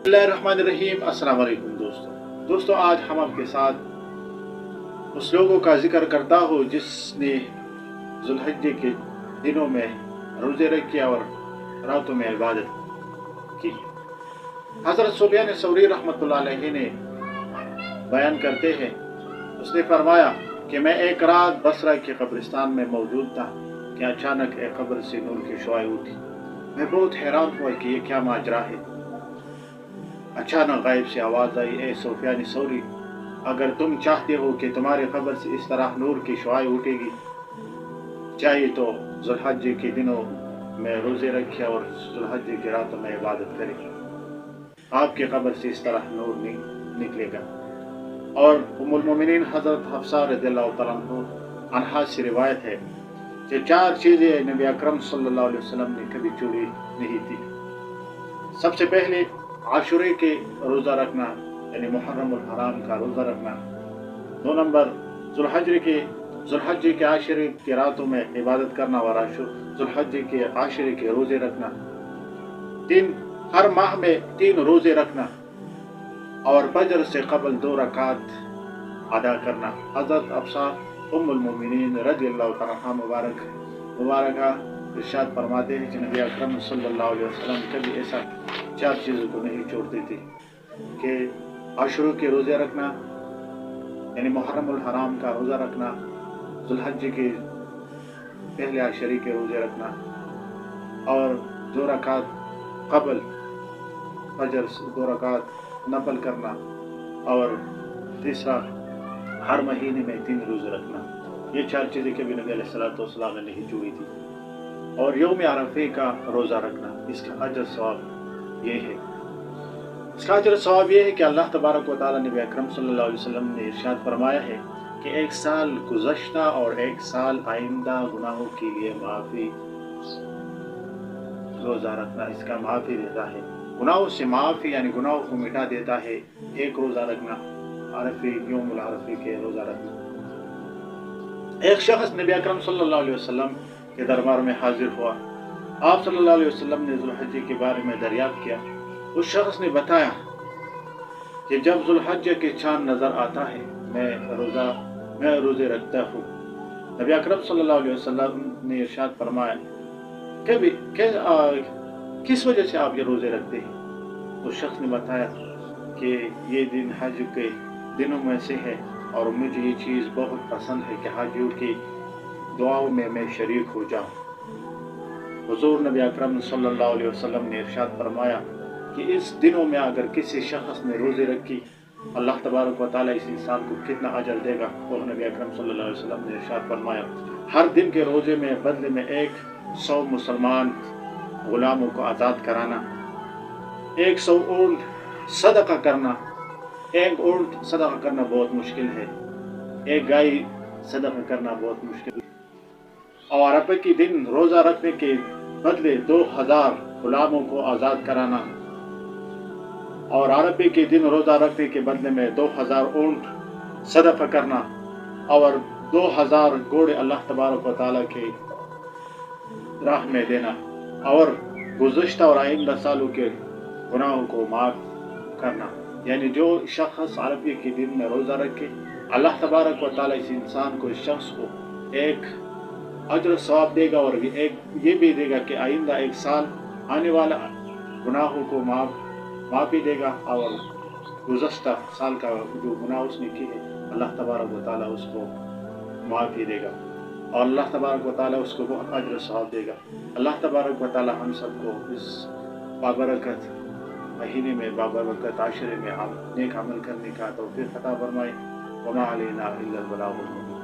बिस्मिल्लाहिर्रहमानिर्रहीम। अस्सलाम वालेकुम दोस्तों आज हम आपके साथ उस लोगों का जिक्र करता हूँ जिसने ज़ुल्हिज्जे के दिनों में रोज़े रखे और रातों में इबादत की। हज़रत सुफयान सौरी रहमतुल्लाह अलैहि ने बयान करते हैं, उसने फरमाया कि मैं एक रात बसरा के कब्रिस्तान में मौजूद था कि अचानक एक कब्र से नूर की शुआएं उठी। मैं बहुत हैरान हुआ कि ये क्या माजरा है। अचानक गायब से आवाज़ आई, ए सुफयान सौरी, अगर तुम चाहते हो कि तुम्हारे कब्र से इस तरह नूर की शुआएं उठेगी, चाहिए तो ज़ुल्हिज्जे के दिनों में रोज़े रखे और ज़ुल्हिज्जे की रातों में इबादत करें, आपके कब्र से इस तरह नूर निकलेगा। और उम्मुल मोमिनीन हज़रत हफ्सा रज़ियल्लाहु तआला अन्हा से रिवायत है कि 4 चीज़ें नबी अकरम सल्लल्लाहु अलैहि वसल्लम ने कभी छोड़ी नहीं थी। सबसे पहले आशुरे के रोज़ा रखना, यानी मुहर्रमुल हराम का रोज़ा रखना। 2 नंबर ज़ुल्हिज्जे के आशरे की रातों में इबादत करना और ज़ुल्हिज्जे के आशरे के रोज़े रखना। 3 हर माह में 3 रोज़े रखना और फजर से कबल 2 रकात अदा करना। हज़रत हफ्सा उम्मुल मोमिनीन रज़ियल्लाहु तआला अन्हा मुबारका इरशाद फरमाते हैं कि नबी अकरम सल्लल्लाहु अलैहि वसल्लम कभी ऐसा 4 चीज़ों को नहीं छोड़ते थे कि आशुरा के रोज़े रखना, यानी मुहर्रमुल हराम का रोज़ा रखना, ज़ुल्हिज्जे के पहले आशरे के रोज़े रखना और 2 रकात कबल फजर से 2 रकात नफल करना और तीसरा हर महीने में 3 रोज़े रखना। ये 4 चीज़ें कभी नबी अलैहिस्सलातु वस्सलाम ने नहीं छोड़ी थी। और यौम अरफे का रोज़ा रखना, इसका अजर सवाब ये है, कि अल्लाह तबारक व तआला नबी अकरम सल्लल्लाहु अलैहि वसल्लम ने इरशाद फरमाया है कि 1 साल गुज़श्ता और 1 साल आइंदा गुनाहों के लिए माफ़ी रोज़ा रखना इसका माफ़ी देता है, गुनाहों से माफ़ी यानी गुनाहों को मिटा देता है। एक रोज़ा रखना, अरफे यौमुल अरफे के रोज़ा रखना। एक शख्स नबी अकरम सल्लल्लाहु अलैहि वसल्लम के दरबार में हाजिर हुआ। आप सल्लल्लाहु अलैहि वसल्लम ने ज़ुल्हिज्जे के बारे में दरियाफ्त किया। उस शख्स ने बताया कि जब ज़ुल्हिज्जे के चाँद नज़र आता है मैं रोज़े रखता हूँ। नबी अकरम सल्लल्लाहु अलैहि वसल्लम ने इरशाद फरमाया, किस वजह से आप ये रोज़े रखते हैं? उस शख्स ने बताया कि ये दिन हज के दिनों में से है और मुझे ये चीज़ बहुत पसंद है कि हाजियों की दुआओं में मैं शरीक हो जाऊँ। हुज़ूर नबी अकरम सल्लल्लाहु अलैहि वसल्लम ने इरशाद फरमाया कि इस दिनों में अगर किसी शख्स ने रोज़े रखी, अल्लाह तबारक व तआला इस इंसान को कितना अजर देगा। और नबी अकरम सल्लल्लाहु अलैहि वसल्लम ने इरशाद फरमाया, हर दिन के रोज़े में बदले में 100 मुसलमान गुलामों को आज़ाद कराना, 100 ऊँट सदका करना। 1 ऊँट सदका करना बहुत मुश्किल है, 1 गाय सदका करना बहुत मुश्किल है। और अरफे के दिन रोज़ा रखने के बदले 2000 गुलामों को आज़ाद कराना और अरफे के दिन रोज़ा रखने के बदले में 2000 ऊँट सदका करना और 2000 घोड़े अल्लाह तबारक व तआला के राह में देना और गुज़श्ता और आइंदा सालों के गुनाहों को माफ़ करना। यानी जो शख्स अरफे के दिन में रोज़ा रखे, अल्लाह तबारक व तआला इस इंसान को, इस शख्स को एक अजर सवाब देगा और ये भी देगा कि आइंदा 1 साल आने वाला गुनाहों को माफ़ी देगा और गुज़श्ता साल का जो गुनाह उसने की है अल्लाह तबारक व तआला उसको माफ़ी देगा और अल्लाह तबारक व तआला उसको बहुत अजर सवाब देगा। अल्लाह तबारक व तआला हम सबको इस बाबरकत महीने में, बाबरकत आशरे में नेक अमल करने का तौफीक अता फरमाए। वमा अलैना इल्लल बलागुल मुबीन।